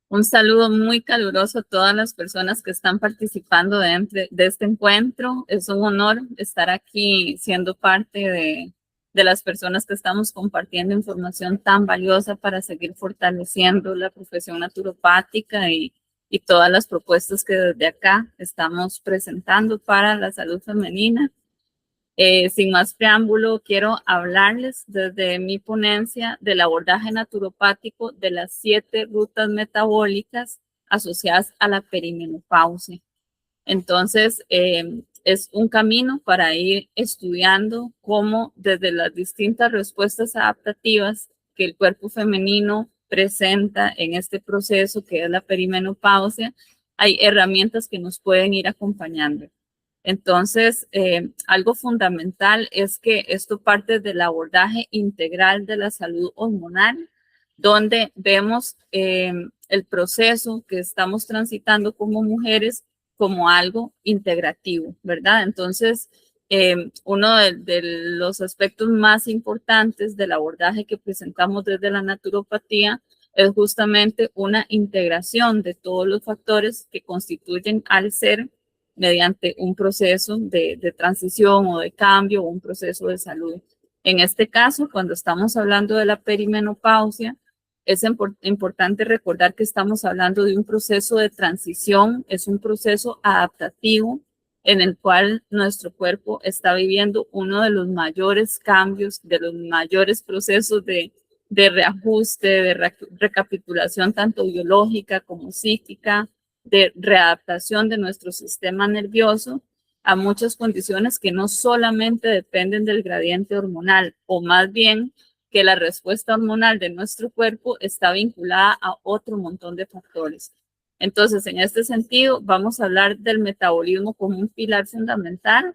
Un saludo muy caluroso a todas las personas que están participando de este encuentro. Es un honor estar aquí siendo parte de las personas que estamos compartiendo información tan valiosa para seguir fortaleciendo la profesión naturopática y todas las propuestas que desde acá estamos presentando para la salud femenina. Sin más preámbulo, quiero hablarles desde mi ponencia del abordaje naturopático de las 7 rutas metabólicas asociadas a la perimenopausia. Entonces, es un camino para ir estudiando cómo desde las distintas respuestas adaptativas que el cuerpo femenino presenta en este proceso que es la perimenopausia, hay herramientas que nos pueden ir acompañando. Entonces, algo fundamental es que esto parte del abordaje integral de la salud hormonal, donde vemos el proceso que estamos transitando como mujeres como algo integrativo, ¿verdad? Entonces, uno de los aspectos más importantes del abordaje que presentamos desde la naturopatía es justamente una integración de todos los factores que constituyen al ser mediante un proceso de transición o de cambio o un proceso de salud. En este caso, cuando estamos hablando de la perimenopausia, es importante recordar que estamos hablando de un proceso de transición, es un proceso adaptativo en el cual nuestro cuerpo está viviendo uno de los mayores cambios, de los mayores procesos de reajuste, de recapitulación tanto biológica como psíquica, de readaptación de nuestro sistema nervioso a muchas condiciones que no solamente dependen del gradiente hormonal, o más bien que la respuesta hormonal de nuestro cuerpo está vinculada a otro montón de factores. Entonces, en este sentido, vamos a hablar del metabolismo como un pilar fundamental.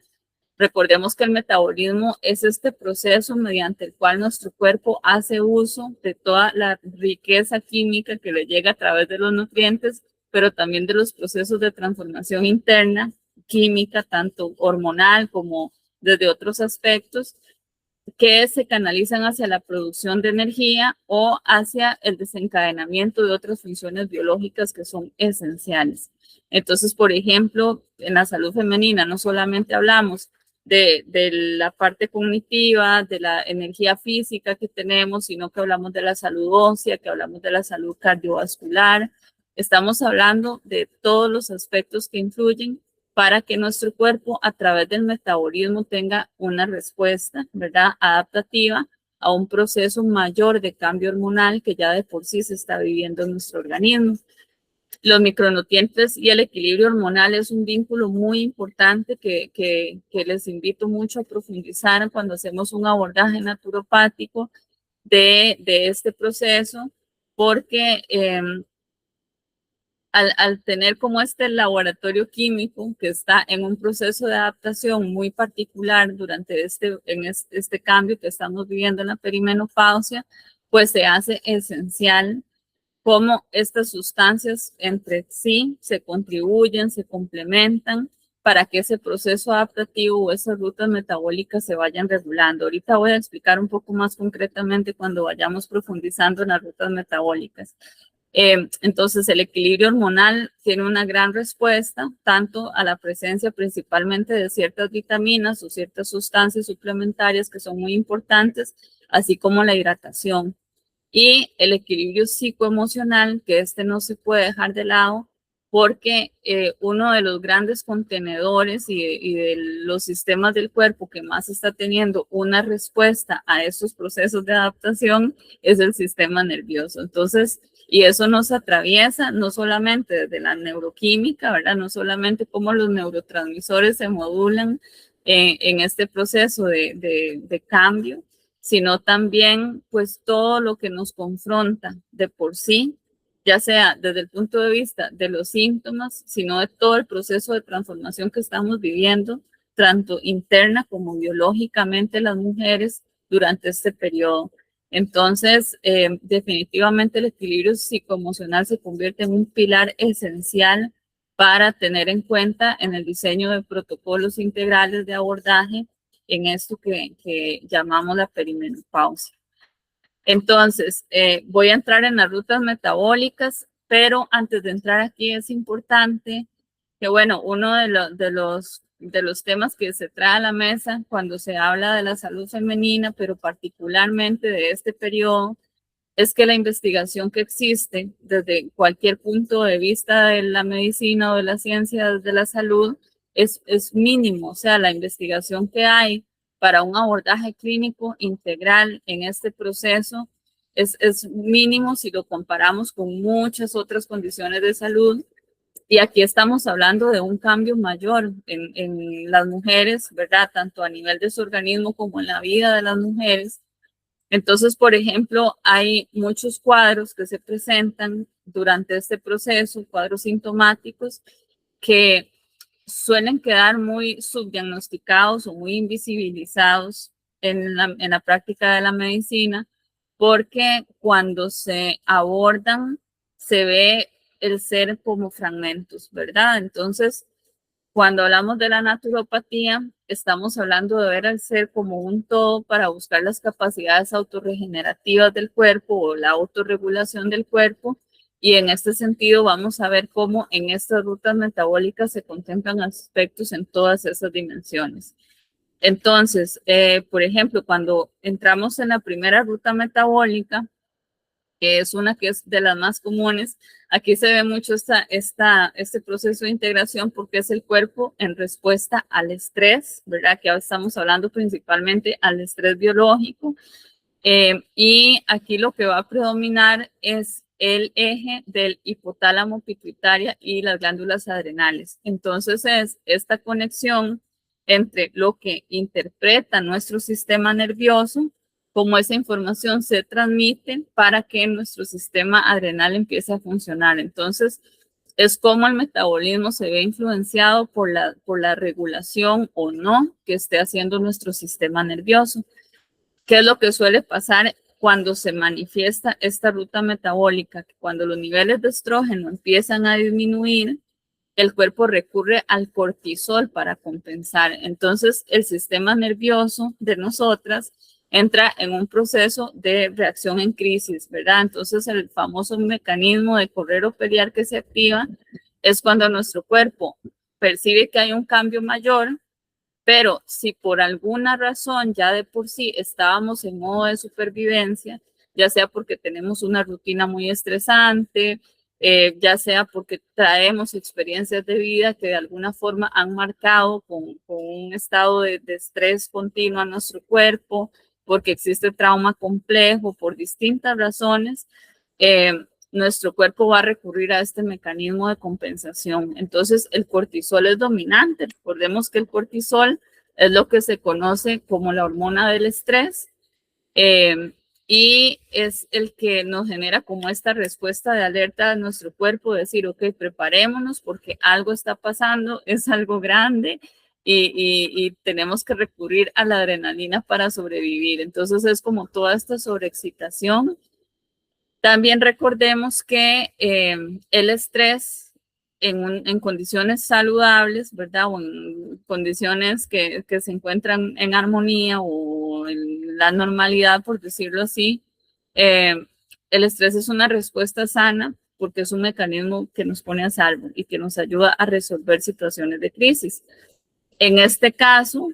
Recordemos que el metabolismo es este proceso mediante el cual nuestro cuerpo hace uso de toda la riqueza química que le llega a través de los nutrientes, pero también de los procesos de transformación interna, química, tanto hormonal como desde otros aspectos, que se canalizan hacia la producción de energía o hacia el desencadenamiento de otras funciones biológicas que son esenciales. Entonces, por ejemplo, en la salud femenina no solamente hablamos de la parte cognitiva, de la energía física que tenemos, sino que hablamos de la salud ósea, que hablamos de la salud cardiovascular. Estamos hablando de todos los aspectos que influyen para que nuestro cuerpo a través del metabolismo tenga una respuesta, ¿verdad?, adaptativa a un proceso mayor de cambio hormonal que ya de por sí se está viviendo en nuestro organismo. Los micronutrientes y el equilibrio hormonal es un vínculo muy importante que les invito mucho a profundizar cuando hacemos un abordaje naturopático de este proceso, porque al tener como este laboratorio químico que está en un proceso de adaptación muy particular durante este cambio que estamos viviendo en la perimenopausia, pues se hace esencial cómo estas sustancias entre sí se contribuyen, se complementan para que ese proceso adaptativo o esas rutas metabólicas se vayan regulando. Ahorita voy a explicar un poco más concretamente cuando vayamos profundizando en las rutas metabólicas. Entonces, el equilibrio hormonal tiene una gran respuesta tanto a la presencia principalmente de ciertas vitaminas o ciertas sustancias suplementarias que son muy importantes, así como la hidratación. Y el equilibrio psicoemocional, que este no se puede dejar de lado, porque uno de los grandes contenedores y de los sistemas del cuerpo que más está teniendo una respuesta a estos procesos de adaptación es el sistema nervioso. Entonces, y eso nos atraviesa no solamente desde la neuroquímica, ¿verdad? No solamente cómo los neurotransmisores se modulan en este proceso de cambio, sino también pues todo lo que nos confronta de por sí, ya sea desde el punto de vista de los síntomas, sino de todo el proceso de transformación que estamos viviendo, tanto interna como biológicamente las mujeres durante este periodo. Entonces, definitivamente el equilibrio psicoemocional se convierte en un pilar esencial para tener en cuenta en el diseño de protocolos integrales de abordaje en esto que llamamos la perimenopausia. Entonces, voy a entrar en las rutas metabólicas, Pero antes de entrar aquí es importante que, bueno, uno de los temas que se trae a la mesa cuando se habla de la salud femenina, pero particularmente de este periodo, es que la investigación que existe desde cualquier punto de vista de la medicina o de la ciencia de la salud es mínimo. O sea, la investigación que hay para un abordaje clínico integral en este proceso es mínimo si lo comparamos con muchas otras condiciones de salud. Y aquí estamos hablando de un cambio mayor en las mujeres, ¿verdad? Tanto a nivel de su organismo como en la vida de las mujeres. Entonces, por ejemplo, hay muchos cuadros que se presentan durante este proceso, cuadros sintomáticos, que suelen quedar muy subdiagnosticados o muy invisibilizados en la práctica de la medicina, porque cuando se abordan se ve el ser como fragmentos, ¿verdad? Entonces, cuando hablamos de la naturopatía, estamos hablando de ver al ser como un todo para buscar las capacidades autorregenerativas del cuerpo o la autorregulación del cuerpo. Y en este sentido vamos a ver cómo en estas rutas metabólicas se contemplan aspectos en todas esas dimensiones. Entonces, por ejemplo, cuando entramos en la primera ruta metabólica, que es una que es de las más comunes. Aquí se ve mucho este proceso de integración porque es el cuerpo en respuesta al estrés, ¿verdad? Que ahora estamos hablando principalmente al estrés biológico. Y aquí lo que va a predominar es el eje del hipotálamo pituitaria y las glándulas adrenales. Entonces es esta conexión entre lo que interpreta nuestro sistema nervioso, cómo esa información se transmite para que nuestro sistema adrenal empiece a funcionar. Entonces, es cómo el metabolismo se ve influenciado por la regulación o no que esté haciendo nuestro sistema nervioso. ¿Qué es lo que suele pasar cuando se manifiesta esta ruta metabólica? Que cuando los niveles de estrógeno empiezan a disminuir, el cuerpo recurre al cortisol para compensar. Entonces, el sistema nervioso de nosotras entra en un proceso de reacción en crisis, ¿verdad? Entonces, el famoso mecanismo de correr o pelear que se activa es cuando nuestro cuerpo percibe que hay un cambio mayor, pero si por alguna razón ya de por sí estábamos en modo de supervivencia, ya sea porque tenemos una rutina muy estresante, ya sea porque traemos experiencias de vida que de alguna forma han marcado con un estado de estrés continuo a nuestro cuerpo, porque existe trauma complejo, por distintas razones, eh, nuestro cuerpo va a recurrir a este mecanismo de compensación. Entonces, el cortisol es dominante. Recordemos que el cortisol es lo que se conoce como la hormona del estrés, y es el que nos genera como esta respuesta de alerta a nuestro cuerpo, decir, ok, preparémonos porque algo está pasando, es algo grande y tenemos que recurrir a la adrenalina para sobrevivir. Entonces es como toda esta sobreexcitación. También recordemos que el estrés en condiciones saludables, ¿verdad? O en condiciones que se encuentran en armonía o en la normalidad, por decirlo así, eh, el estrés es una respuesta sana porque es un mecanismo que nos pone a salvo y que nos ayuda a resolver situaciones de crisis. En este caso,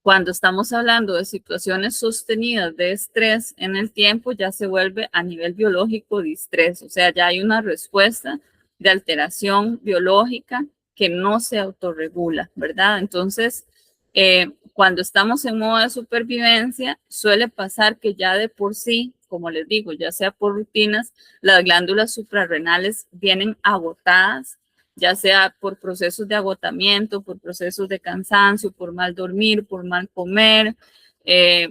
cuando estamos hablando de situaciones sostenidas de estrés en el tiempo, ya se vuelve a nivel biológico de estrés, o sea, ya hay una respuesta de alteración biológica que no se autorregula, ¿verdad? Entonces, cuando estamos en modo de supervivencia, suele pasar que ya de por sí, como les digo, ya sea por rutinas, las glándulas suprarrenales vienen agotadas, ya sea por procesos de agotamiento, por procesos de cansancio, por mal dormir, por mal comer,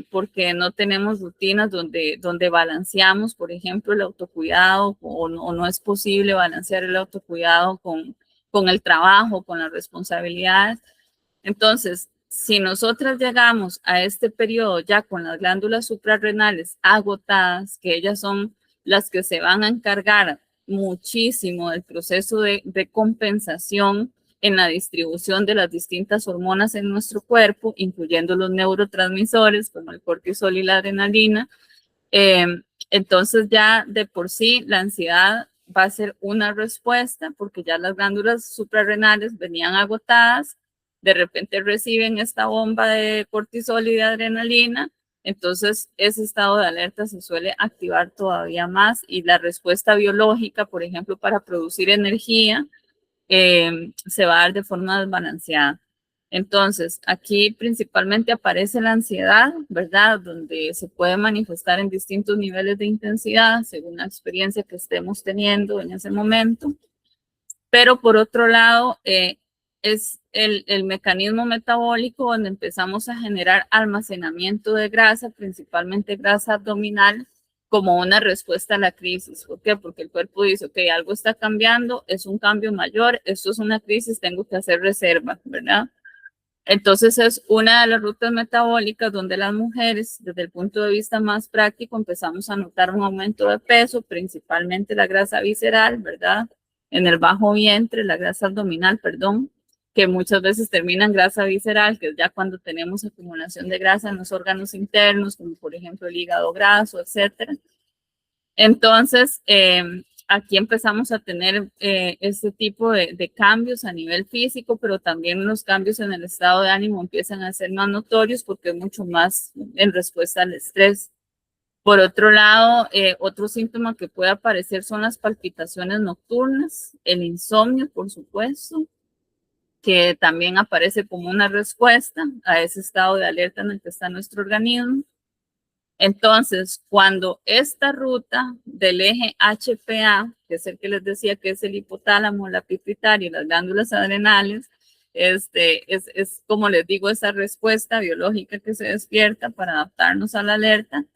porque no tenemos rutinas donde balanceamos, por ejemplo, el autocuidado o no es posible balancear el autocuidado con el trabajo, con las responsabilidades. Entonces, si nosotras llegamos a este periodo ya con las glándulas suprarrenales agotadas, que ellas son las que se van a encargar muchísimo del proceso de compensación en la distribución de las distintas hormonas en nuestro cuerpo, incluyendo los neurotransmisores como el cortisol y la adrenalina, eh, entonces ya de por sí la ansiedad va a ser una respuesta porque ya las glándulas suprarrenales venían agotadas, de repente reciben esta bomba de cortisol y de adrenalina, entonces ese estado de alerta se suele activar todavía más y la respuesta biológica, por ejemplo, para producir energía, se va a dar de forma desbalanceada. Entonces, aquí principalmente aparece la ansiedad, ¿verdad? Donde se puede manifestar en distintos niveles de intensidad según la experiencia que estemos teniendo en ese momento. Pero por otro lado, es el mecanismo metabólico donde empezamos a generar almacenamiento de grasa, principalmente grasa abdominal, como una respuesta a la crisis. ¿Por qué? Porque el cuerpo dice, ok, algo está cambiando, es un cambio mayor, esto es una crisis, tengo que hacer reserva, ¿verdad? Entonces es una de las rutas metabólicas donde las mujeres, desde el punto de vista más práctico, empezamos a notar un aumento de peso, principalmente la grasa visceral, ¿verdad? En el bajo vientre, la grasa abdominal, perdón, que muchas veces termina en grasa visceral, que es ya cuando tenemos acumulación de grasa en los órganos internos, como por ejemplo el hígado graso, etcétera. Entonces, aquí empezamos a tener este tipo de cambios a nivel físico, pero también los cambios en el estado de ánimo empiezan a ser más notorios porque es mucho más en respuesta al estrés. Por otro lado, otro síntoma que puede aparecer son las palpitaciones nocturnas, el insomnio, por supuesto, que también aparece como una respuesta a ese estado de alerta en el que está nuestro organismo. Entonces, cuando esta ruta del eje HPA, que es el que les decía que es el hipotálamo, la pituitaria y las glándulas adrenales, es como les digo, esa respuesta biológica que se despierta para adaptarnos a la alerta.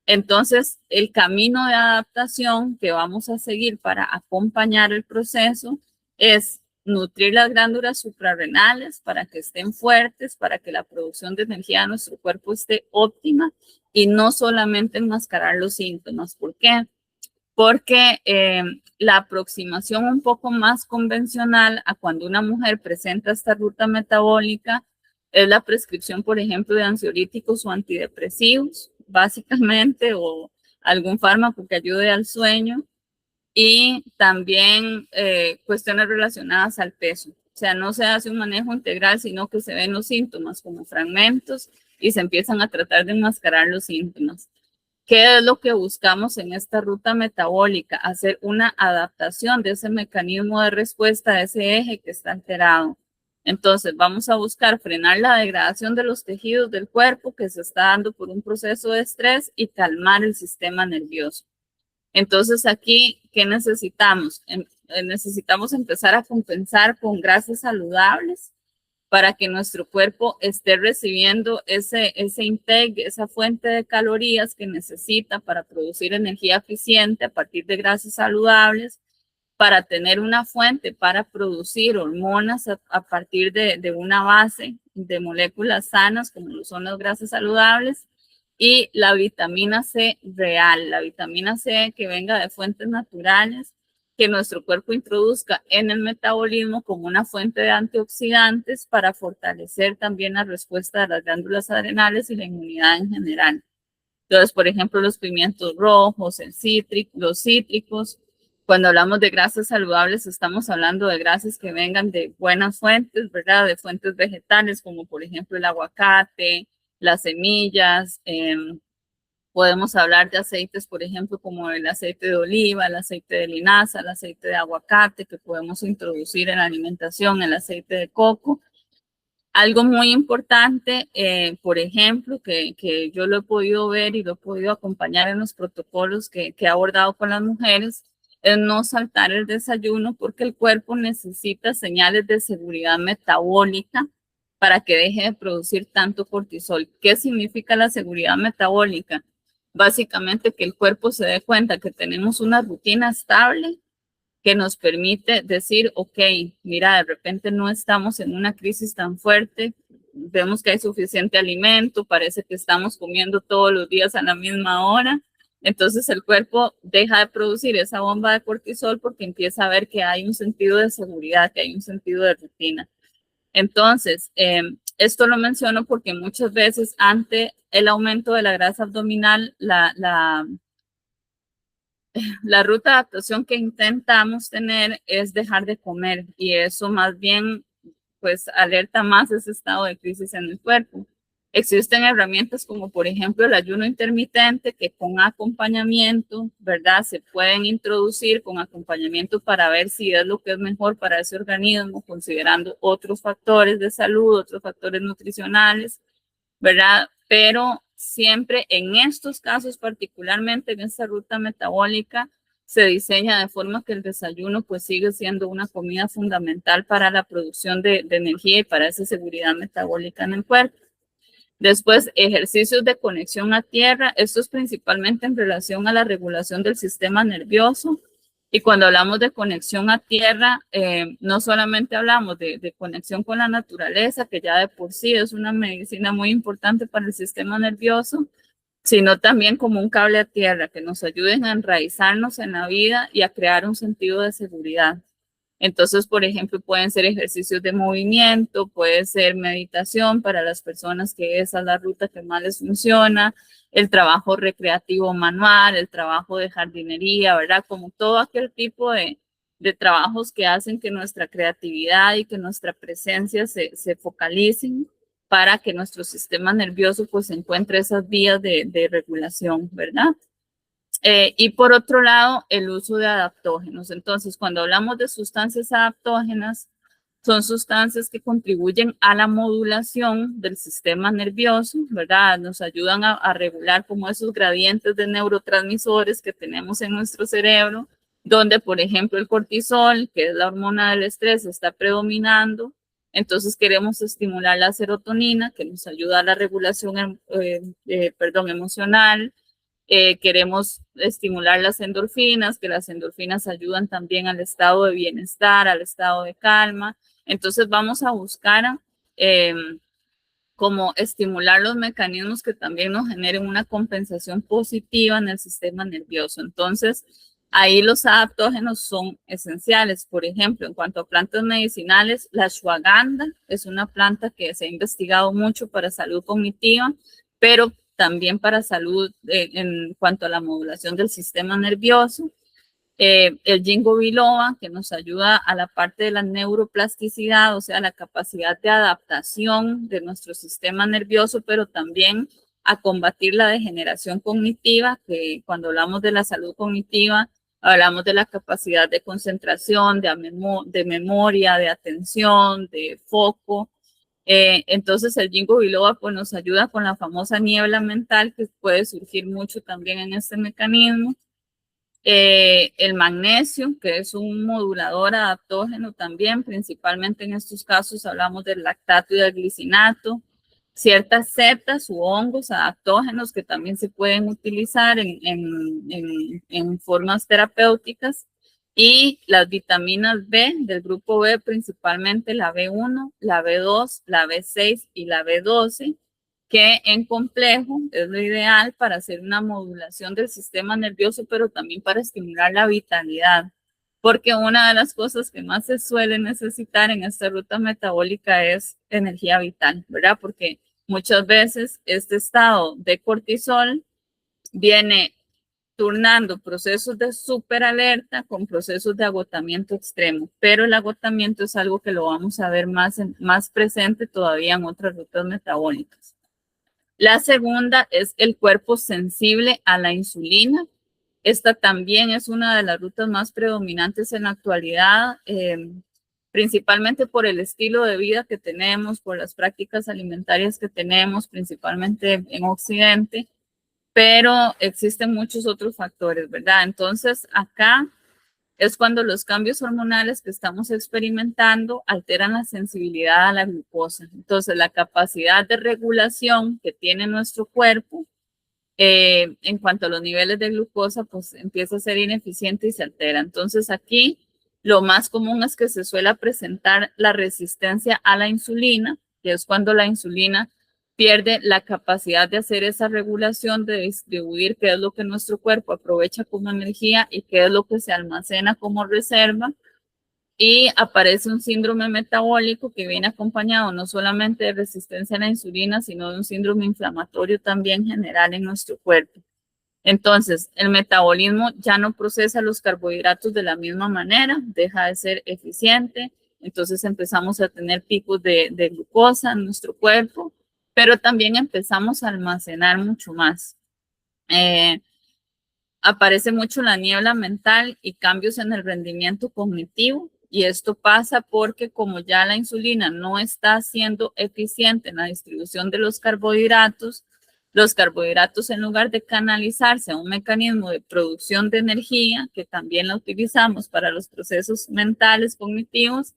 Entonces, el camino de adaptación que vamos a seguir para acompañar el proceso es nutrir las glándulas suprarrenales para que estén fuertes, para que la producción de energía de nuestro cuerpo esté óptima y no solamente enmascarar los síntomas. ¿Por qué? Porque la aproximación un poco más convencional a cuando una mujer presenta esta ruta metabólica es la prescripción, por ejemplo, de ansiolíticos o antidepresivos, básicamente, o algún fármaco que ayude al sueño y también cuestiones relacionadas al peso. O sea, no se hace un manejo integral, sino que se ven los síntomas como fragmentos y se empiezan a tratar de enmascarar los síntomas. ¿Qué es lo que buscamos en esta ruta metabólica? Hacer una adaptación de ese mecanismo de respuesta a ese eje que está alterado. Entonces, vamos a buscar frenar la degradación de los tejidos del cuerpo que se está dando por un proceso de estrés y calmar el sistema nervioso. Entonces, aquí, ¿qué necesitamos? Necesitamos empezar a compensar con grasas saludables para que nuestro cuerpo esté recibiendo ese intake, esa fuente de calorías que necesita para producir energía eficiente a partir de grasas saludables, para tener una fuente para producir hormonas a partir de una base de moléculas sanas como lo son las grasas saludables y la vitamina C real, la vitamina C que venga de fuentes naturales que nuestro cuerpo introduzca en el metabolismo como una fuente de antioxidantes para fortalecer también la respuesta de las glándulas adrenales y la inmunidad en general. Entonces, por ejemplo, los pimientos rojos, los cítricos. Cuando hablamos de grasas saludables, estamos hablando de grasas que vengan de buenas fuentes, ¿verdad? De fuentes vegetales, como por ejemplo el aguacate, las semillas. Podemos hablar de aceites, por ejemplo, como el aceite de oliva, el aceite de linaza, el aceite de aguacate, que podemos introducir en la alimentación, el aceite de coco. Algo muy importante, por ejemplo, que yo lo he podido ver y lo he podido acompañar en los protocolos que he abordado con las mujeres, es no saltar el desayuno porque el cuerpo necesita señales de seguridad metabólica para que deje de producir tanto cortisol. ¿Qué significa la seguridad metabólica? Básicamente que el cuerpo se dé cuenta que tenemos una rutina estable que nos permite decir, ok, mira, de repente no estamos en una crisis tan fuerte, vemos que hay suficiente alimento, parece que estamos comiendo todos los días a la misma hora, entonces el cuerpo deja de producir esa bomba de cortisol porque empieza a ver que hay un sentido de seguridad, que hay un sentido de rutina. Entonces, esto lo menciono porque muchas veces ante el aumento de la grasa abdominal, la ruta de adaptación que intentamos tener es dejar de comer y eso más bien pues alerta más ese estado de crisis en el cuerpo. Existen herramientas como por ejemplo el ayuno intermitente que con acompañamiento, ¿verdad? Se pueden introducir con acompañamiento para ver si es lo que es mejor para ese organismo, considerando otros factores de salud, otros factores nutricionales, ¿verdad? Pero siempre en estos casos, particularmente en esta ruta metabólica, se diseña de forma que el desayuno pues sigue siendo una comida fundamental para la producción de energía y para esa seguridad metabólica en el cuerpo. Después, ejercicios de conexión a tierra. Esto es principalmente en relación a la regulación del sistema nervioso. Y cuando hablamos de conexión a tierra, no solamente hablamos de conexión con la naturaleza, que ya de por sí es una medicina muy importante para el sistema nervioso, sino también como un cable a tierra que nos ayuden a enraizarnos en la vida y a crear un sentido de seguridad. Entonces, por ejemplo, pueden ser ejercicios de movimiento, puede ser meditación para las personas que esa es la ruta que más les funciona, el trabajo recreativo manual, el trabajo de jardinería, ¿verdad? Como todo aquel tipo de trabajos que hacen que nuestra creatividad y que nuestra presencia se focalicen para que nuestro sistema nervioso pues encuentre esas vías de regulación, ¿verdad? Y por otro lado, el uso de adaptógenos. Entonces, cuando hablamos de sustancias adaptógenas, son sustancias que contribuyen a la modulación del sistema nervioso, ¿verdad? Nos ayudan a regular como esos gradientes de neurotransmisores que tenemos en nuestro cerebro, donde, por ejemplo, el cortisol, que es la hormona del estrés, está predominando. Entonces queremos estimular la serotonina, que nos ayuda a la regulación, emocional. Queremos estimular las endorfinas, que las endorfinas ayudan también al estado de bienestar, al estado de calma. Entonces vamos a buscar eh, como estimular los mecanismos que también nos generen una compensación positiva en el sistema nervioso. Entonces, ahí los adaptógenos son esenciales. Por ejemplo, en cuanto a plantas medicinales, la ashwagandha es una planta que se ha investigado mucho para salud cognitiva, pero también para salud en cuanto a la modulación del sistema nervioso. El ginkgo biloba, que nos ayuda a la parte de la neuroplasticidad, o sea, la capacidad de adaptación de nuestro sistema nervioso, pero también a combatir la degeneración cognitiva, que cuando hablamos de la salud cognitiva, hablamos de la capacidad de concentración, de memoria, de atención, de foco. Entonces el ginkgo biloba pues, nos ayuda con la famosa niebla mental que puede surgir mucho también en este mecanismo. El magnesio, que es un modulador adaptógeno también, principalmente en estos casos hablamos del lactato y del glicinato, ciertas setas u hongos adaptógenos que también se pueden utilizar en formas terapéuticas, y las vitaminas B del grupo B, principalmente la B1, la B2, la B6 y la B12, que en complejo es lo ideal para hacer una modulación del sistema nervioso, pero también para estimular la vitalidad, porque una de las cosas que más se suele necesitar en esta ruta metabólica es energía vital, ¿verdad? Porque muchas veces este estado de cortisol viene turnando procesos de superalerta con procesos de agotamiento extremo, pero el agotamiento es algo que lo vamos a ver más presente todavía en otras rutas metabólicas. La segunda es el cuerpo sensible a la insulina. Esta también es una de las rutas más predominantes en la actualidad, principalmente por el estilo de vida que tenemos, por las prácticas alimentarias que tenemos, principalmente en Occidente, pero existen muchos otros factores, ¿verdad? Entonces, acá es cuando los cambios hormonales que estamos experimentando alteran la sensibilidad a la glucosa. Entonces, la capacidad de regulación que tiene nuestro cuerpo en cuanto a los niveles de glucosa, pues empieza a ser ineficiente y se altera. Entonces, aquí lo más común es que se suele presentar la resistencia a la insulina, que es cuando la insulina pierde la capacidad de hacer esa regulación, de distribuir qué es lo que nuestro cuerpo aprovecha como energía y qué es lo que se almacena como reserva. Y aparece un síndrome metabólico que viene acompañado no solamente de resistencia a la insulina, sino de un síndrome inflamatorio también general en nuestro cuerpo. Entonces, el metabolismo ya no procesa los carbohidratos de la misma manera, deja de ser eficiente, entonces empezamos a tener picos de glucosa en nuestro cuerpo, pero también empezamos a almacenar mucho más. Aparece mucho la niebla mental y cambios en el rendimiento cognitivo. Y esto pasa porque como ya la insulina no está siendo eficiente en la distribución de los carbohidratos en lugar de canalizarse a un mecanismo de producción de energía, que también la utilizamos para los procesos mentales, cognitivos,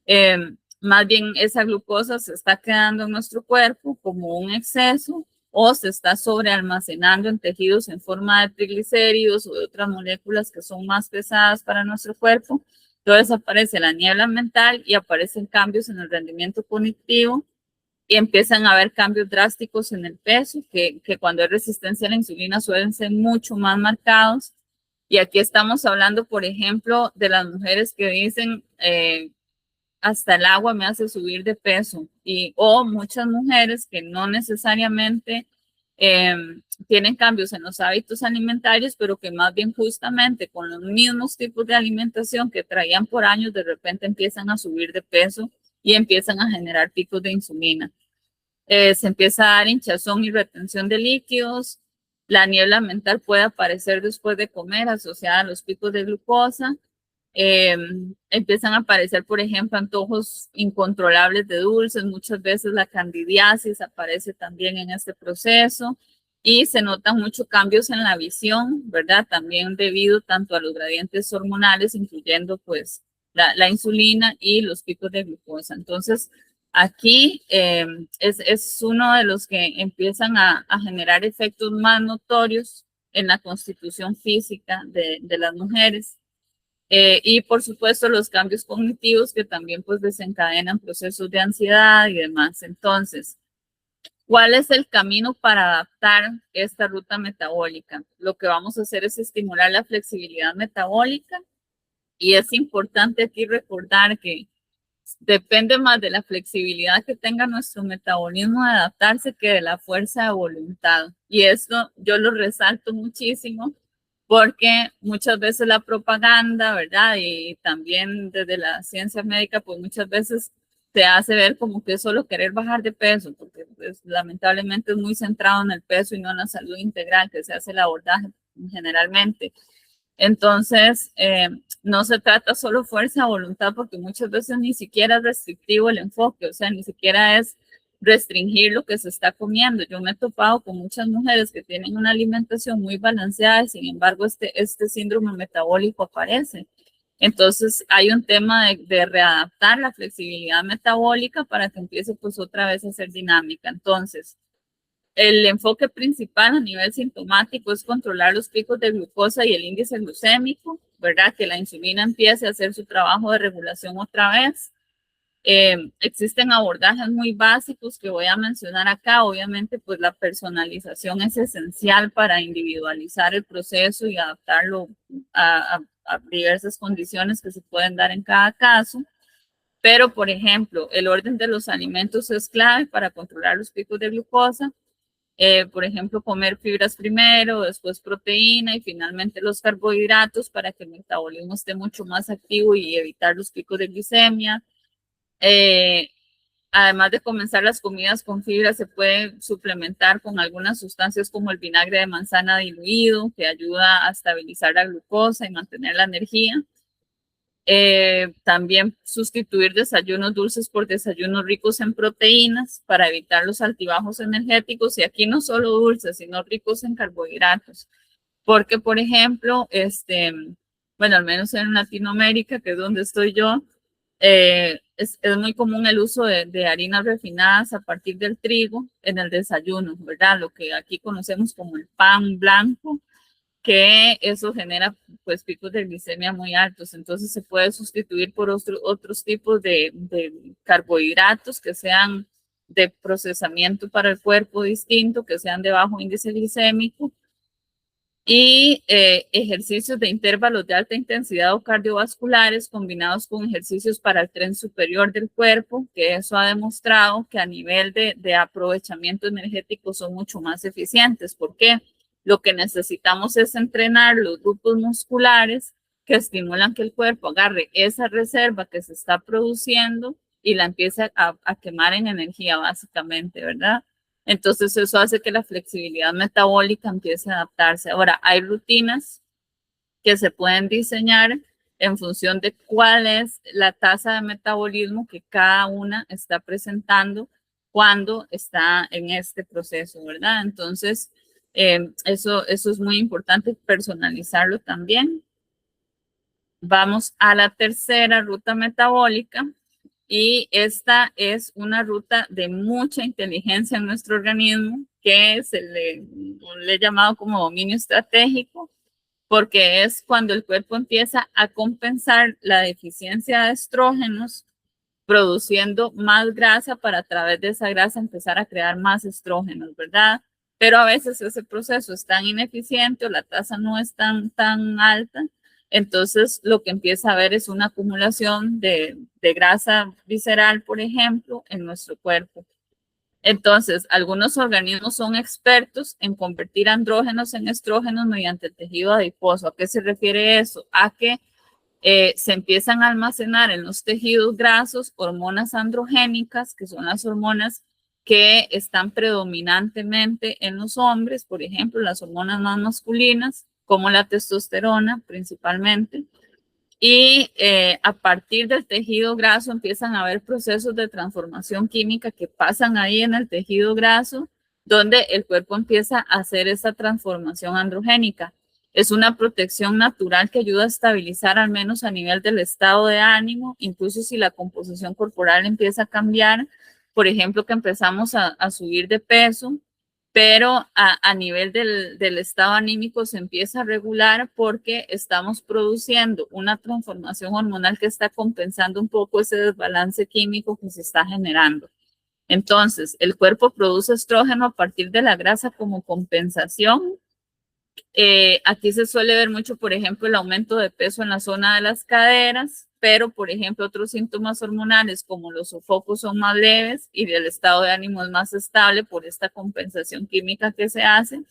eh, más bien esa glucosa se está quedando en nuestro cuerpo como un exceso o se está sobrealmacenando en tejidos en forma de triglicéridos o de otras moléculas que son más pesadas para nuestro cuerpo. Entonces aparece la niebla mental y aparecen cambios en el rendimiento cognitivo y empiezan a haber cambios drásticos en el peso, que cuando hay resistencia a la insulina suelen ser mucho más marcados. Y aquí estamos hablando, por ejemplo, de las mujeres que dicen, hasta el agua me hace subir de peso, o muchas mujeres que no necesariamente eh, tienen cambios en los hábitos alimentarios, pero que más bien justamente con los mismos tipos de alimentación que traían por años, de repente empiezan a subir de peso y empiezan a generar picos de insulina. Se empieza a dar hinchazón y retención de líquidos. La niebla mental puede aparecer después de comer asociada a los picos de glucosa. Empiezan a aparecer, por ejemplo, antojos incontrolables de dulces. Muchas veces la candidiasis aparece también en este proceso y se notan muchos cambios en la visión, ¿verdad? También debido tanto a los gradientes hormonales, incluyendo pues la insulina y los picos de glucosa. Entonces, aquí es uno de los que empiezan a generar efectos más notorios en la constitución física de las mujeres. Y por supuesto los cambios cognitivos que también pues desencadenan procesos de ansiedad y demás. Entonces, ¿cuál es el camino para adaptar esta ruta metabólica? Lo que vamos a hacer es estimular la flexibilidad metabólica y es importante aquí recordar que depende más de la flexibilidad que tenga nuestro metabolismo de adaptarse que de la fuerza de voluntad. Y esto yo lo resalto muchísimo porque muchas veces la propaganda, ¿verdad? Y también desde la ciencia médica, pues muchas veces te hace ver como que es solo querer bajar de peso, porque pues, lamentablemente es muy centrado en el peso y no en la salud integral que se hace el abordaje generalmente. Entonces, no se trata solo fuerza de voluntad, porque muchas veces ni siquiera es restrictivo el enfoque, o sea, ni siquiera es restringir lo que se está comiendo. Yo me he topado con muchas mujeres que tienen una alimentación muy balanceada y sin embargo este síndrome metabólico aparece. Entonces hay un tema de readaptar la flexibilidad metabólica para que empiece pues otra vez a ser dinámica. Entonces, el enfoque principal a nivel sintomático es controlar los picos de glucosa y el índice glucémico, ¿verdad? Que la insulina empiece a hacer su trabajo de regulación otra vez. Existen abordajes muy básicos que voy a mencionar acá. Obviamente, pues la personalización es esencial para individualizar el proceso y adaptarlo a diversas condiciones que se pueden dar en cada caso. Pero, por ejemplo, el orden de los alimentos es clave para controlar los picos de glucosa. Por ejemplo, comer fibras primero, después proteína y finalmente los carbohidratos para que el metabolismo esté mucho más activo y evitar los picos de glicemia. Eh, Además de comenzar las comidas con fibra, se puede suplementar con algunas sustancias como el vinagre de manzana diluido, que ayuda a estabilizar la glucosa y mantener la energía. También sustituir desayunos dulces por desayunos ricos en proteínas para evitar los altibajos energéticos. Y aquí no solo dulces, sino ricos en carbohidratos. Porque, por ejemplo, bueno, al menos en Latinoamérica, que es donde estoy yo, es muy común el uso de harinas refinadas a partir del trigo en el desayuno, ¿verdad? Lo que aquí conocemos como el pan blanco, que eso genera pues picos de glicemia muy altos. Entonces se puede sustituir por otros tipos de carbohidratos que sean de procesamiento para el cuerpo distinto, que sean de bajo índice glicémico, y ejercicios de intervalos de alta intensidad o cardiovasculares combinados con ejercicios para el tren superior del cuerpo, que eso ha demostrado que a nivel de aprovechamiento energético son mucho más eficientes. ¿Por qué? Lo que necesitamos es entrenar los grupos musculares que estimulan que el cuerpo agarre esa reserva que se está produciendo y la empiece a quemar en energía, básicamente, ¿verdad? Entonces eso hace que la flexibilidad metabólica empiece a adaptarse. Ahora, hay rutinas que se pueden diseñar en función de cuál es la tasa de metabolismo que cada una está presentando cuando está en este proceso, ¿verdad? Entonces, eso es muy importante personalizarlo también. Vamos a la tercera ruta metabólica y esta es una ruta de mucha inteligencia en nuestro organismo que le he llamado como dominio estratégico, porque es cuando el cuerpo empieza a compensar la deficiencia de estrógenos produciendo más grasa para a través de esa grasa empezar a crear más estrógenos, ¿verdad? Pero a veces ese proceso es tan ineficiente o la tasa no es tan alta, entonces lo que empieza a haber es una acumulación de grasa visceral, por ejemplo, en nuestro cuerpo. Entonces, algunos organismos son expertos en convertir andrógenos en estrógenos mediante el tejido adiposo. ¿A qué se refiere eso? A que se empiezan a almacenar en los tejidos grasos hormonas androgénicas, que son las hormonas que están predominantemente en los hombres, por ejemplo, las hormonas más masculinas, como la testosterona principalmente. Y a partir del tejido graso empiezan a haber procesos de transformación química que pasan ahí en el tejido graso, donde el cuerpo empieza a hacer esa transformación androgénica. Es una protección natural que ayuda a estabilizar al menos a nivel del estado de ánimo, incluso si la composición corporal empieza a cambiar, por ejemplo, que empezamos a subir de peso, pero a nivel del estado anímico se empieza a regular porque estamos produciendo una transformación hormonal que está compensando un poco ese desbalance químico que se está generando. Entonces, el cuerpo produce estrógeno a partir de la grasa como compensación. Aquí se suele ver mucho, por ejemplo, el aumento de peso en la zona de las caderas, pero, por ejemplo, otros síntomas hormonales como los sofocos son más leves y el estado de ánimo es más estable por esta compensación química que se hace.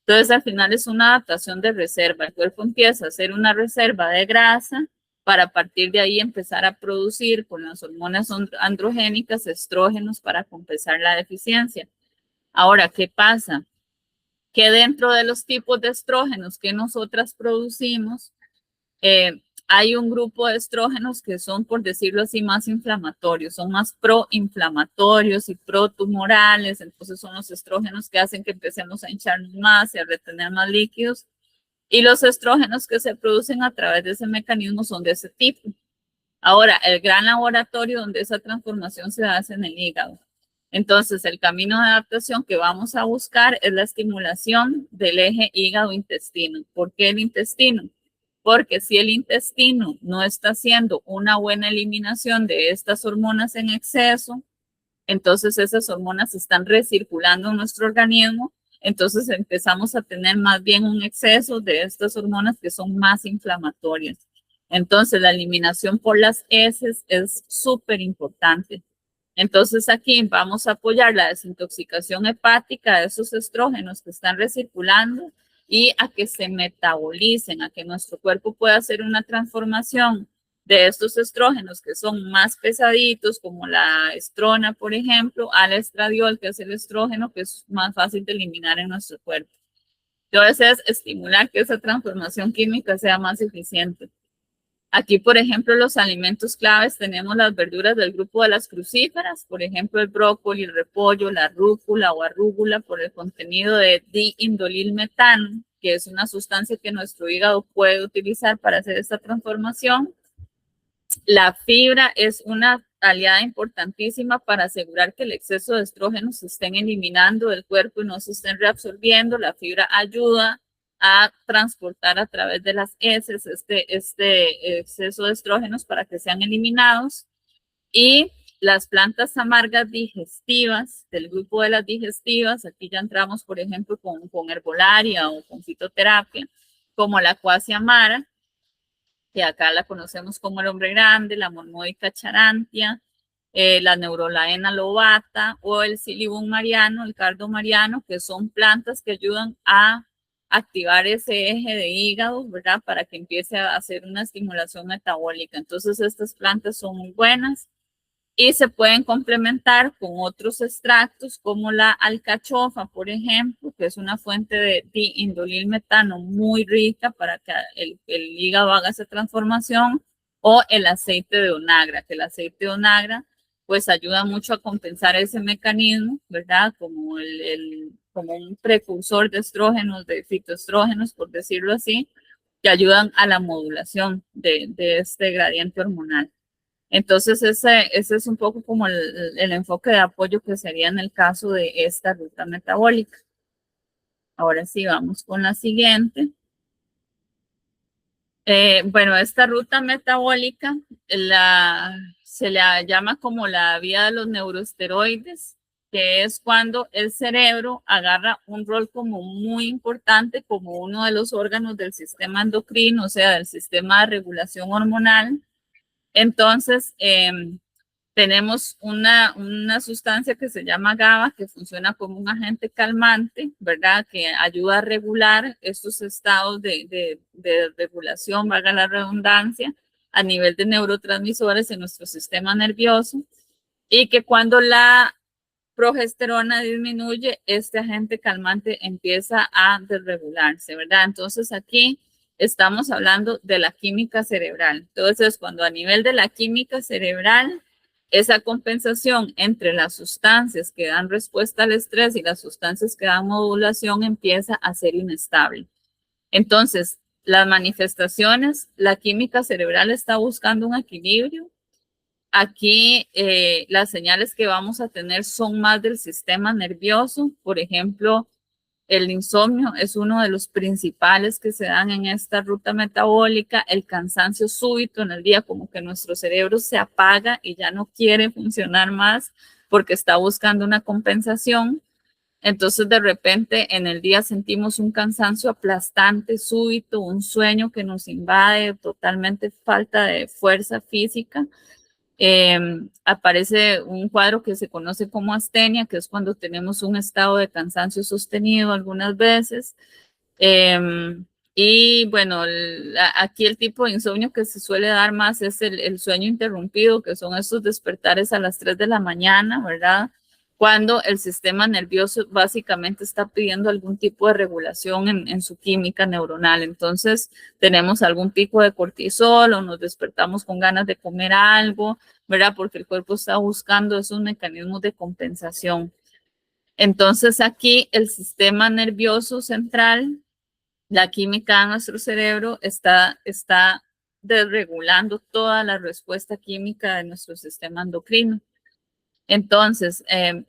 Entonces, al final es una adaptación de reserva. El cuerpo empieza a hacer una reserva de grasa para a partir de ahí empezar a producir con las hormonas androgénicas estrógenos para compensar la deficiencia. Ahora, ¿qué pasa? Que dentro de los tipos de estrógenos que nosotras producimos, hay un grupo de estrógenos que son, por decirlo así, más inflamatorios, son más proinflamatorios y protumorales, entonces son los estrógenos que hacen que empecemos a hincharnos más y a retener más líquidos, y los estrógenos que se producen a través de ese mecanismo son de ese tipo. Ahora, el gran laboratorio donde esa transformación se hace en el hígado. Entonces, el camino de adaptación que vamos a buscar es la estimulación del eje hígado-intestino. ¿Por qué el intestino? Porque si el intestino no está haciendo una buena eliminación de estas hormonas en exceso, entonces esas hormonas están recirculando en nuestro organismo, entonces empezamos a tener más bien un exceso de estas hormonas que son más inflamatorias. Entonces, la eliminación por las heces es súper importante. Entonces aquí vamos a apoyar la desintoxicación hepática de esos estrógenos que están recirculando y a que se metabolicen, a que nuestro cuerpo pueda hacer una transformación de estos estrógenos que son más pesaditos, como la estrona, por ejemplo, al estradiol, que es el estrógeno que es más fácil de eliminar en nuestro cuerpo. Entonces, es estimular que esa transformación química sea más eficiente. Aquí, por ejemplo, los alimentos claves tenemos las verduras del grupo de las crucíferas, por ejemplo, el brócoli, el repollo, la rúcula o arrúgula por el contenido de diindolilmetano, que es una sustancia que nuestro hígado puede utilizar para hacer esta transformación. La fibra es una aliada importantísima para asegurar que el exceso de estrógenos se estén eliminando del cuerpo y no se estén reabsorbiendo. La fibra ayuda a transportar a través de las heces este exceso de estrógenos para que sean eliminados. Y las plantas amargas digestivas, del grupo de las digestivas, aquí ya entramos, por ejemplo, con herbolaria o con fitoterapia, como la Quassia amara, que acá la conocemos como el hombre grande, la Mormódica charantia, la Neurolaena lobata o el Silibum mariano, el cardo mariano, que son plantas que ayudan a activar ese eje de hígado, ¿verdad? Para que empiece a hacer una estimulación metabólica. Entonces, estas plantas son muy buenas y se pueden complementar con otros extractos como la alcachofa, por ejemplo, que es una fuente de diindolilmetano muy rica para que el hígado haga esa transformación, o el aceite de onagra, que el aceite de onagra pues ayuda mucho a compensar ese mecanismo, ¿verdad? Como un precursor de estrógenos, de fitoestrógenos, por decirlo así, que ayudan a la modulación de este gradiente hormonal. Entonces, ese es un poco como el enfoque de apoyo que sería en el caso de esta ruta metabólica. Ahora sí, vamos con la siguiente. Bueno, esta ruta metabólica se la llama como la vía de los neuroesteroides, que es cuando el cerebro agarra un rol como muy importante como uno de los órganos del sistema endocrino, o sea, del sistema de regulación hormonal. Entonces, tenemos una sustancia que se llama GABA, que funciona como un agente calmante, ¿verdad? Que ayuda a regular estos estados de regulación, valga la redundancia, a nivel de neurotransmisores en nuestro sistema nervioso, y que cuando la progesterona disminuye, este agente calmante empieza a desregularse, ¿verdad? Entonces aquí estamos hablando de la química cerebral. Entonces, cuando a nivel de la química cerebral, esa compensación entre las sustancias que dan respuesta al estrés y las sustancias que dan modulación empieza a ser inestable. Entonces, las manifestaciones, la química cerebral está buscando un equilibrio. Aquí las señales que vamos a tener son más del sistema nervioso. Por ejemplo, el insomnio es uno de los principales que se dan en esta ruta metabólica. El cansancio súbito en el día, como que nuestro cerebro se apaga y ya no quiere funcionar más porque está buscando una compensación. Entonces, de repente, en el día sentimos un cansancio aplastante, súbito, un sueño que nos invade, totalmente falta de fuerza física. Aparece un cuadro que se conoce como astenia, que es cuando tenemos un estado de cansancio sostenido algunas veces. Y bueno, aquí el tipo de insomnio que se suele dar más es el sueño interrumpido, que son estos despertares a las 3 de la mañana, ¿verdad? Cuando el sistema nervioso básicamente está pidiendo algún tipo de regulación en su química neuronal. Entonces, tenemos algún pico de cortisol o nos despertamos con ganas de comer algo, ¿verdad? Porque el cuerpo está buscando esos mecanismos de compensación. Entonces, aquí el sistema nervioso central, la química de nuestro cerebro está desregulando toda la respuesta química de nuestro sistema endocrino. Entonces,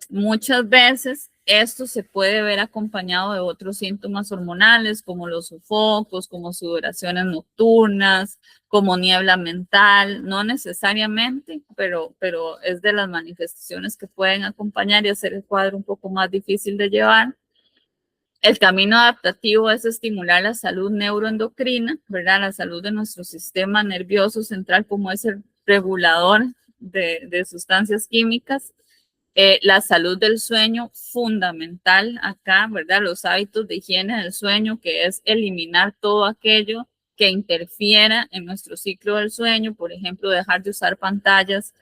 muchas veces esto se puede ver acompañado de otros síntomas hormonales como los sofocos, como sudoraciones nocturnas, como niebla mental, no necesariamente, pero es de las manifestaciones que pueden acompañar y hacer el cuadro un poco más difícil de llevar. El camino adaptativo es estimular la salud neuroendocrina, ¿verdad? La salud de nuestro sistema nervioso central como es el regulador de sustancias químicas. La salud del sueño, fundamental acá, ¿verdad? Los hábitos de higiene del sueño, que es eliminar todo aquello que interfiera en nuestro ciclo del sueño, por ejemplo, dejar de usar pantallas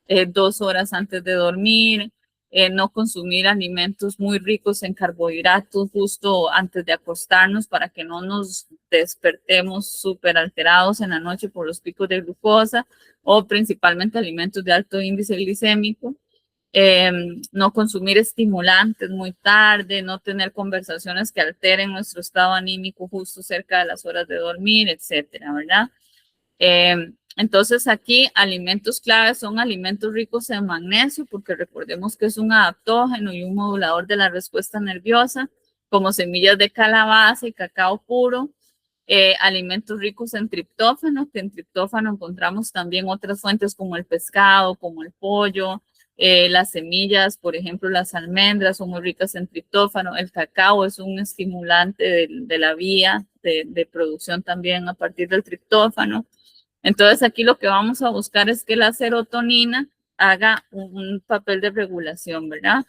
2 horas antes de dormir, no consumir alimentos muy ricos en carbohidratos justo antes de acostarnos para que no nos despertemos súper alterados en la noche por los picos de glucosa, o principalmente alimentos de alto índice glicémico. No consumir estimulantes muy tarde, no tener conversaciones que alteren nuestro estado anímico justo cerca de las horas de dormir, etcétera, ¿verdad? Entonces aquí alimentos claves son alimentos ricos en magnesio, porque recordemos que es un adaptógeno y un modulador de la respuesta nerviosa, como semillas de calabaza y cacao puro. Alimentos ricos en triptófano, que en triptófano encontramos también otras fuentes como el pescado, como el pollo, las semillas, por ejemplo, las almendras son muy ricas en triptófano. El cacao es un estimulante de la vía de producción también a partir del triptófano. Entonces aquí lo que vamos a buscar es que la serotonina haga un papel de regulación, ¿verdad?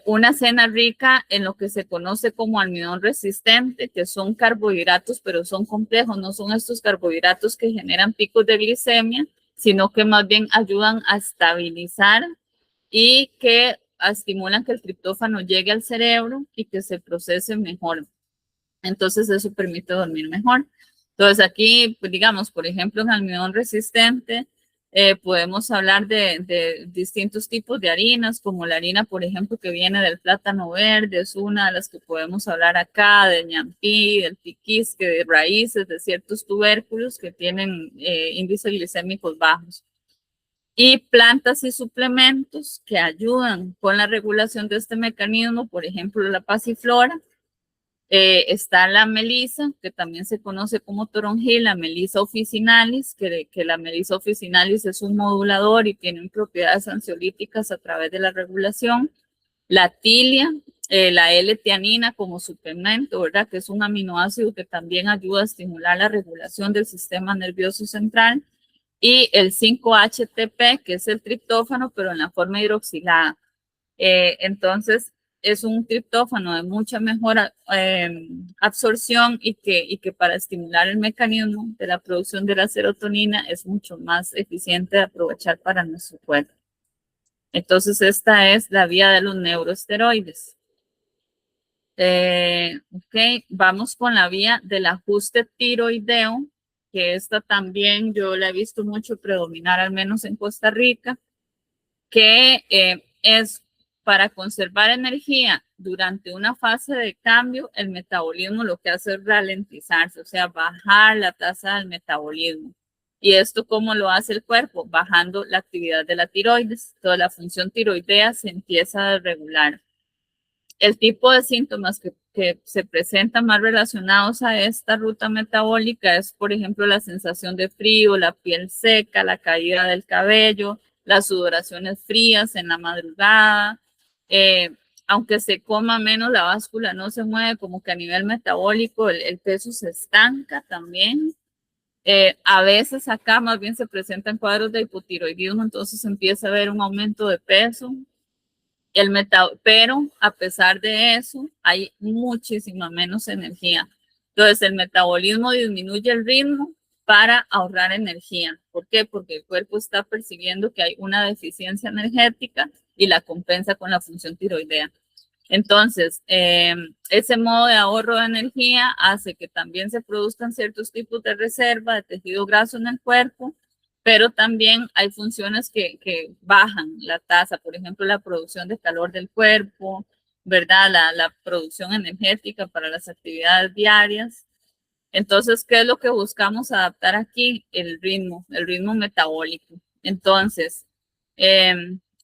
Una cena rica en lo que se conoce como almidón resistente, que son carbohidratos, pero son complejos, no son estos carbohidratos que generan picos de glicemia, sino que más bien ayudan a estabilizar y que estimulan que el triptófano llegue al cerebro y que se procese mejor. Entonces eso permite dormir mejor. Entonces aquí, pues, digamos, por ejemplo, en almidón resistente, podemos hablar de distintos tipos de harinas, como la harina, por ejemplo, que viene del plátano verde, es una de las que podemos hablar acá, del ñampí, del piquisque, de raíces, de ciertos tubérculos que tienen índices glicémicos bajos. Y plantas y suplementos que ayudan con la regulación de este mecanismo, por ejemplo, la pasiflora. Está la melisa, que también se conoce como toronjil, la melisa officinalis, que la melisa officinalis es un modulador y tiene propiedades ansiolíticas a través de la regulación. La tilia, la L-teanina como suplemento, ¿verdad? Que es un aminoácido que también ayuda a estimular la regulación del sistema nervioso central. Y el 5-HTP, que es el triptófano, pero en la forma hidroxilada. Entonces, es un triptófano de mucha mejor absorción y que para estimular el mecanismo de la producción de la serotonina es mucho más eficiente de aprovechar para nuestro cuerpo. Entonces, esta es la vía de los neuroesteroides. Ok, vamos con la vía del ajuste tiroideo, que esta también yo la he visto mucho predominar, al menos en Costa Rica, que es para conservar energía durante una fase de cambio. El metabolismo lo que hace es ralentizarse, o sea, bajar la tasa del metabolismo. ¿Y esto cómo lo hace el cuerpo? Bajando la actividad de la tiroides. Toda la función tiroidea se empieza a regular. El tipo de síntomas que se presentan más relacionados a esta ruta metabólica es, por ejemplo, la sensación de frío, la piel seca, la caída del cabello, las sudoraciones frías en la madrugada. Aunque se coma menos, la báscula no se mueve, como que a nivel metabólico el peso se estanca también. A veces acá más bien se presentan cuadros de hipotiroidismo, entonces empieza a haber un aumento de peso. Pero a pesar de eso, hay muchísima menos energía. Entonces, el metabolismo disminuye el ritmo para ahorrar energía. ¿Por qué? Porque el cuerpo está percibiendo que hay una deficiencia energética y la compensa con la función tiroidea. Entonces, ese modo de ahorro de energía hace que también se produzcan ciertos tipos de reserva de tejido graso en el cuerpo, pero también hay funciones que bajan la tasa, por ejemplo, la producción de calor del cuerpo, ¿verdad? La producción energética para las actividades diarias. Entonces, ¿qué es lo que buscamos adaptar aquí? El ritmo metabólico. Entonces,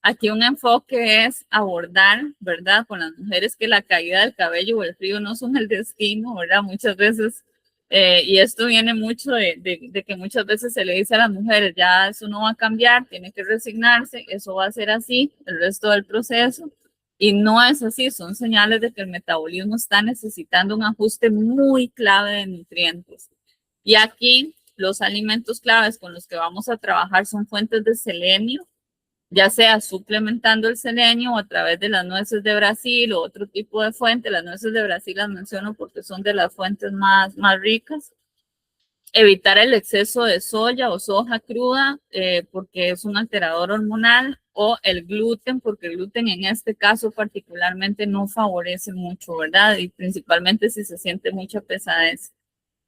aquí un enfoque es abordar, ¿verdad? Con las mujeres que la caída del cabello o el frío no son el destino, ¿verdad? Muchas veces, y esto viene mucho de que muchas veces se le dice a las mujeres, ya eso no va a cambiar, tiene que resignarse, eso va a ser así el resto del proceso. Y no es así, son señales de que el metabolismo está necesitando un ajuste muy clave de nutrientes. Y aquí los alimentos claves con los que vamos a trabajar son fuentes de selenio, ya sea suplementando el selenio o a través de las nueces de Brasil o otro tipo de fuente. Las nueces de Brasil las menciono porque son de las fuentes más ricas. Evitar el exceso de soya o soja cruda porque es un alterador hormonal, o el gluten, porque el gluten en este caso particularmente no favorece mucho, ¿verdad? Y principalmente si se siente mucha pesadez.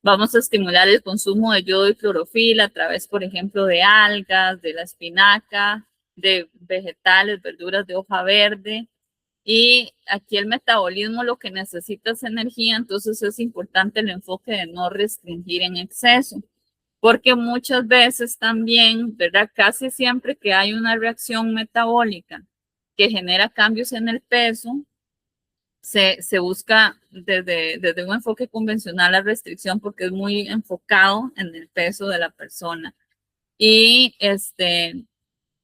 Vamos a estimular el consumo de yodo y clorofila a través, por ejemplo, de algas, de la espinaca, de vegetales, verduras de hoja verde. Y aquí el metabolismo lo que necesita es energía, entonces es importante el enfoque de no restringir en exceso, porque muchas veces también, ¿verdad? Casi siempre que hay una reacción metabólica que genera cambios en el peso, se busca desde un enfoque convencional la restricción porque es muy enfocado en el peso de la persona. Y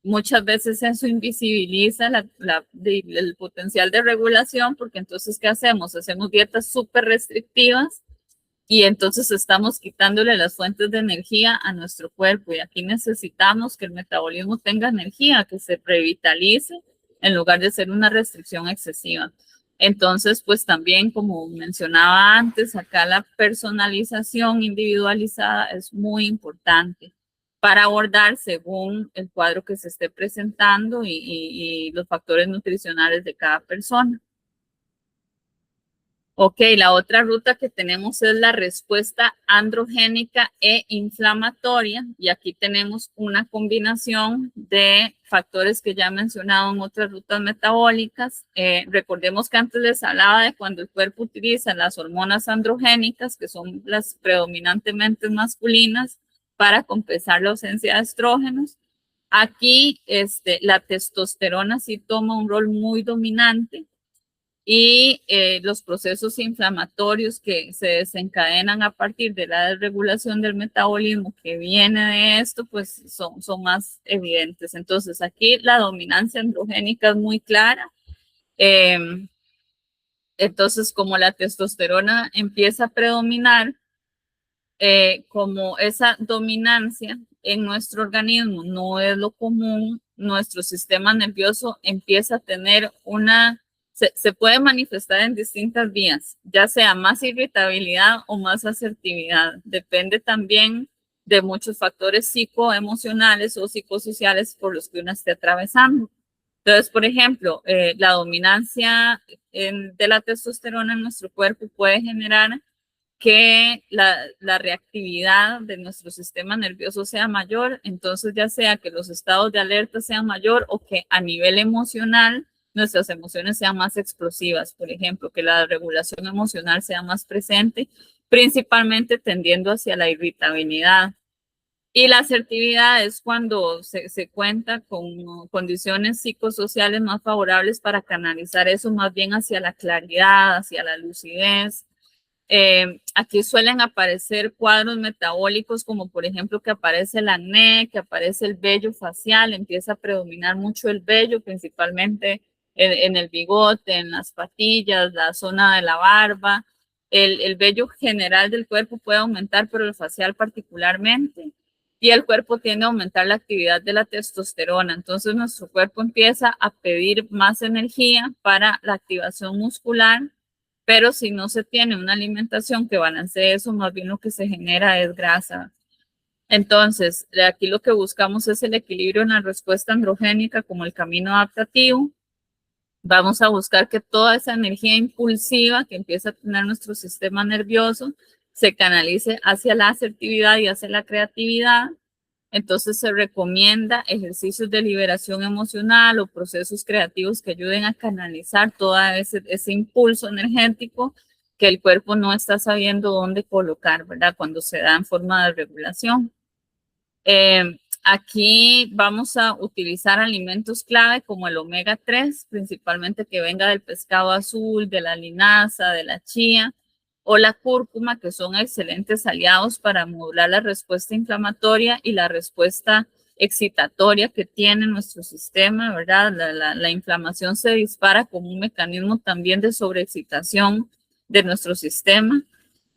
muchas veces eso invisibiliza el potencial de regulación, porque entonces, ¿qué hacemos? Hacemos dietas súper restrictivas y entonces estamos quitándole las fuentes de energía a nuestro cuerpo, y aquí necesitamos que el metabolismo tenga energía, que se revitalice en lugar de ser una restricción excesiva. Entonces, pues también, como mencionaba antes, acá la personalización individualizada es muy importante para abordar según el cuadro que se esté presentando y los factores nutricionales de cada persona. Ok, la otra ruta que tenemos es la respuesta androgénica e inflamatoria, y aquí tenemos una combinación de factores que ya he mencionado en otras rutas metabólicas. Recordemos que antes les hablaba de cuando el cuerpo utiliza las hormonas androgénicas, que son las predominantemente masculinas, para compensar la ausencia de estrógenos. Aquí la testosterona sí toma un rol muy dominante y los procesos inflamatorios que se desencadenan a partir de la desregulación del metabolismo que viene de esto, pues son más evidentes. Entonces, aquí la dominancia androgénica es muy clara. Entonces, como la testosterona empieza a predominar, como esa dominancia en nuestro organismo no es lo común, nuestro sistema nervioso empieza a tener se puede manifestar en distintas vías, ya sea más irritabilidad o más asertividad. Depende también de muchos factores psicoemocionales o psicosociales por los que uno esté atravesando. Entonces, por ejemplo, la dominancia de la testosterona en nuestro cuerpo puede generar que la reactividad de nuestro sistema nervioso sea mayor, entonces ya sea que los estados de alerta sean mayor o que a nivel emocional nuestras emociones sean más explosivas, por ejemplo, que la regulación emocional sea más presente, principalmente tendiendo hacia la irritabilidad. Y la asertividad es cuando se cuenta con condiciones psicosociales más favorables para canalizar eso más bien hacia la claridad, hacia la lucidez. Aquí suelen aparecer cuadros metabólicos como por ejemplo que aparece el acné, que aparece el vello facial, empieza a predominar mucho el vello, principalmente en el bigote, en las patillas, la zona de la barba. El vello general del cuerpo puede aumentar, pero el facial particularmente. Y el cuerpo tiende a aumentar la actividad de la testosterona. Entonces nuestro cuerpo empieza a pedir más energía para la activación muscular, pero si no se tiene una alimentación que balancee eso, más bien lo que se genera es grasa. Entonces, de aquí lo que buscamos es el equilibrio en la respuesta androgénica como el camino adaptativo. Vamos a buscar que toda esa energía impulsiva que empieza a tener nuestro sistema nervioso se canalice hacia la asertividad y hacia la creatividad. Entonces se recomienda ejercicios de liberación emocional o procesos creativos que ayuden a canalizar todo ese impulso energético que el cuerpo no está sabiendo dónde colocar, ¿verdad? Cuando se da en forma de regulación. Aquí vamos a utilizar alimentos clave como el omega 3, principalmente que venga del pescado azul, de la linaza, de la chía o la cúrcuma, que son excelentes aliados para modular la respuesta inflamatoria y la respuesta excitatoria que tiene nuestro sistema, ¿verdad? La inflamación se dispara como un mecanismo también de sobreexcitación de nuestro sistema.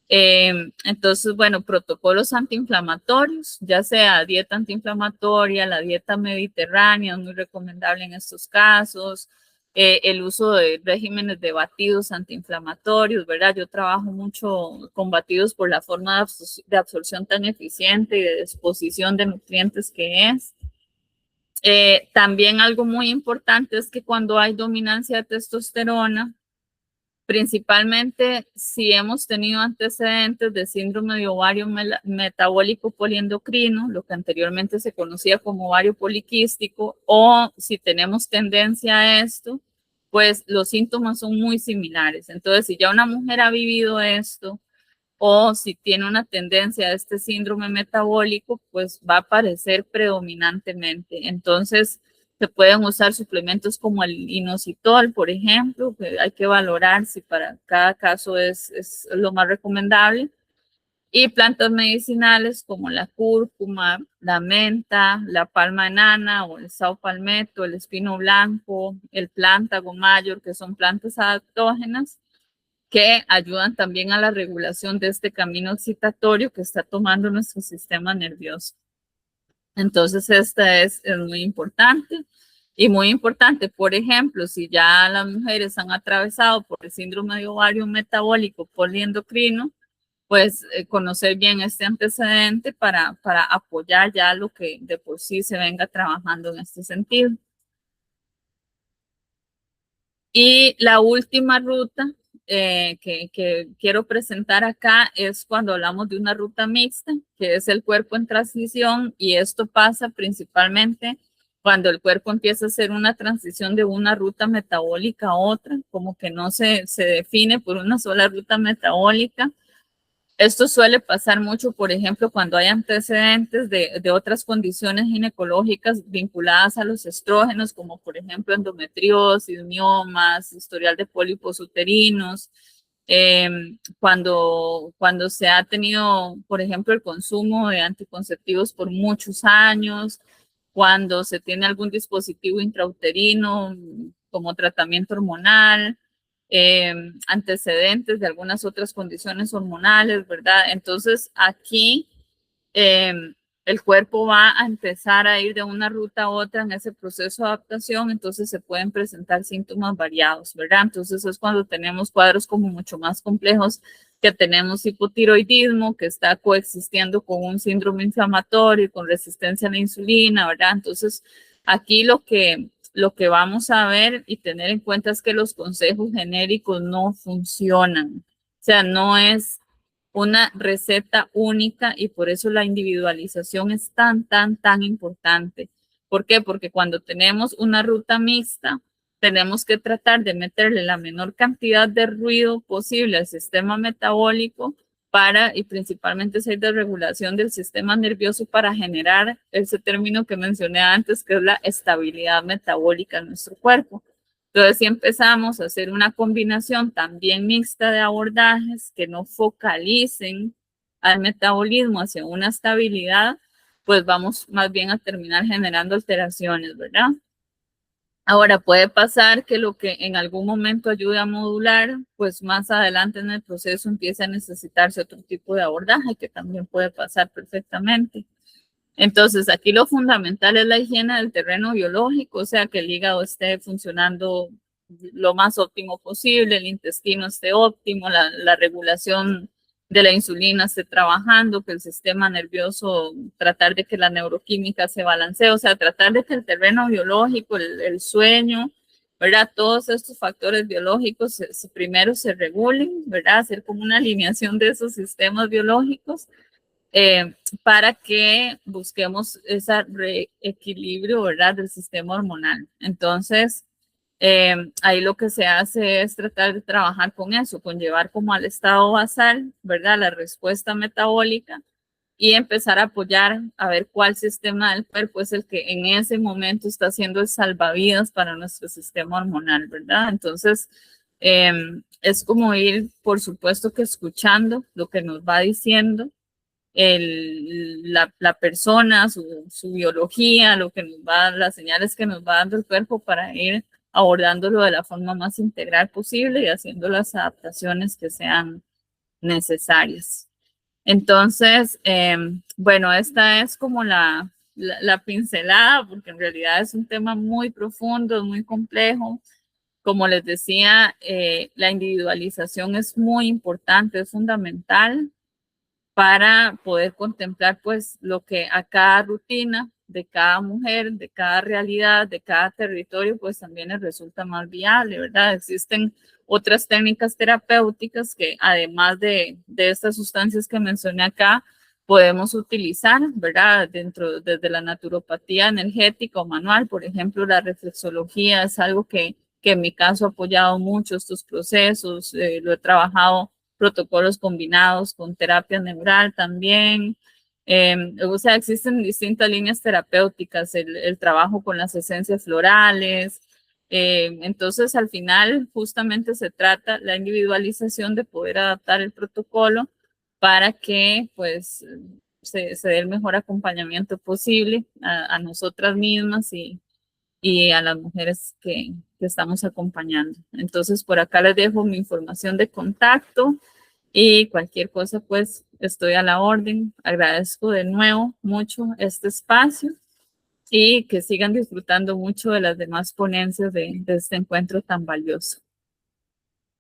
Entonces, bueno, protocolos antiinflamatorios, ya sea dieta antiinflamatoria, la dieta mediterránea, es muy recomendable en estos casos, el uso de regímenes de batidos antiinflamatorios, ¿verdad? Yo trabajo mucho con batidos por la forma de absorción tan eficiente y de disposición de nutrientes que es. También algo muy importante es que cuando hay dominancia de testosterona, principalmente si hemos tenido antecedentes de síndrome de ovario metabólico poliendocrino, lo que anteriormente se conocía como ovario poliquístico, o si tenemos tendencia a esto, pues los síntomas son muy similares. Entonces, si ya una mujer ha vivido esto, o si tiene una tendencia a este síndrome metabólico, pues va a aparecer predominantemente. Entonces, se pueden usar suplementos como el inositol, por ejemplo, que hay que valorar si para cada caso es lo más recomendable. Y plantas medicinales como la cúrcuma, la menta, la palma enana o el sao palmetto, el espino blanco, el plántago mayor, que son plantas adaptógenas que ayudan también a la regulación de este camino excitatorio que está tomando nuestro sistema nervioso. Entonces, esta es muy importante. Y muy importante, por ejemplo, si ya las mujeres han atravesado por el síndrome de ovario metabólico poliendocrino, pues conocer bien este antecedente para apoyar ya lo que de por sí se venga trabajando en este sentido. Y la última ruta que quiero presentar acá es cuando hablamos de una ruta mixta, que es el cuerpo en transición, y esto pasa principalmente cuando el cuerpo empieza a hacer una transición de una ruta metabólica a otra, como que no se define por una sola ruta metabólica. Esto suele pasar mucho, por ejemplo, cuando hay antecedentes de otras condiciones ginecológicas vinculadas a los estrógenos, como por ejemplo endometriosis, miomas, historial de pólipos uterinos, cuando se ha tenido, por ejemplo, el consumo de anticonceptivos por muchos años, cuando se tiene algún dispositivo intrauterino como tratamiento hormonal, antecedentes de algunas otras condiciones hormonales, ¿verdad? Entonces, aquí eh, el cuerpo va a empezar a ir de una ruta a otra en ese proceso de adaptación, entonces se pueden presentar síntomas variados, ¿verdad? Entonces es cuando tenemos cuadros como mucho más complejos, que tenemos hipotiroidismo, que está coexistiendo con un síndrome inflamatorio, con resistencia a la insulina, ¿verdad? Entonces, aquí lo que vamos a ver y tener en cuenta es que los consejos genéricos no funcionan. O sea, no es una receta única y por eso la individualización es tan importante. ¿Por qué? Porque cuando tenemos una ruta mixta, tenemos que tratar de meterle la menor cantidad de ruido posible al sistema metabólico para, y principalmente esa desregulación del sistema nervioso para generar ese término que mencioné antes, que es la estabilidad metabólica en nuestro cuerpo. Entonces, si empezamos a hacer una combinación también mixta de abordajes que no focalicen al metabolismo hacia una estabilidad, pues vamos más bien a terminar generando alteraciones, ¿verdad? Ahora puede pasar que lo que en algún momento ayude a modular, pues más adelante en el proceso empiece a necesitarse otro tipo de abordaje, que también puede pasar perfectamente. Entonces, aquí lo fundamental es la higiene del terreno biológico, o sea, que el hígado esté funcionando lo más óptimo posible, el intestino esté óptimo, la regulación de la insulina esté trabajando, que el sistema nervioso, tratar de que la neuroquímica se balancee, o sea, tratar de que el terreno biológico, el sueño, ¿verdad? Todos estos factores biológicos primero se regulen, ¿verdad? Hacer como una alineación de esos sistemas biológicos para que busquemos ese reequilibrio, ¿verdad?, del sistema hormonal. Entonces, ahí lo que se hace es tratar de trabajar con eso, con llevar como al estado basal, ¿verdad?, la respuesta metabólica y empezar a apoyar a ver cuál sistema del cuerpo es el que en ese momento está haciendo el salvavidas para nuestro sistema hormonal, ¿verdad? Entonces, es como ir, por supuesto que escuchando lo que nos va diciendo la persona, su biología, lo que nos va, las señales que nos va dando el cuerpo para ir abordándolo de la forma más integral posible y haciendo las adaptaciones que sean necesarias. Entonces, bueno, esta es como la pincelada, porque en realidad es un tema muy profundo, muy complejo. Como les decía, la individualización es muy importante, es fundamental para poder contemplar pues lo que a cada rutina de cada mujer, de cada realidad, de cada territorio, pues también les resulta más viable, ¿verdad? Existen otras técnicas terapéuticas que además de estas sustancias que mencioné acá, podemos utilizar, ¿verdad? Desde la naturopatía energética o manual, por ejemplo, la reflexología es algo que en mi caso ha apoyado mucho estos procesos, lo he trabajado protocolos combinados con terapia neural también. O sea, existen distintas líneas terapéuticas, el trabajo con las esencias florales. Entonces, al final, justamente se trata la individualización de poder adaptar el protocolo para que, pues, se dé el mejor acompañamiento posible a nosotras mismas y a las mujeres que estamos acompañando. Entonces, por acá les dejo mi información de contacto y cualquier cosa, pues estoy a la orden. Agradezco de nuevo mucho este espacio y que sigan disfrutando mucho de las demás ponencias de este encuentro tan valioso.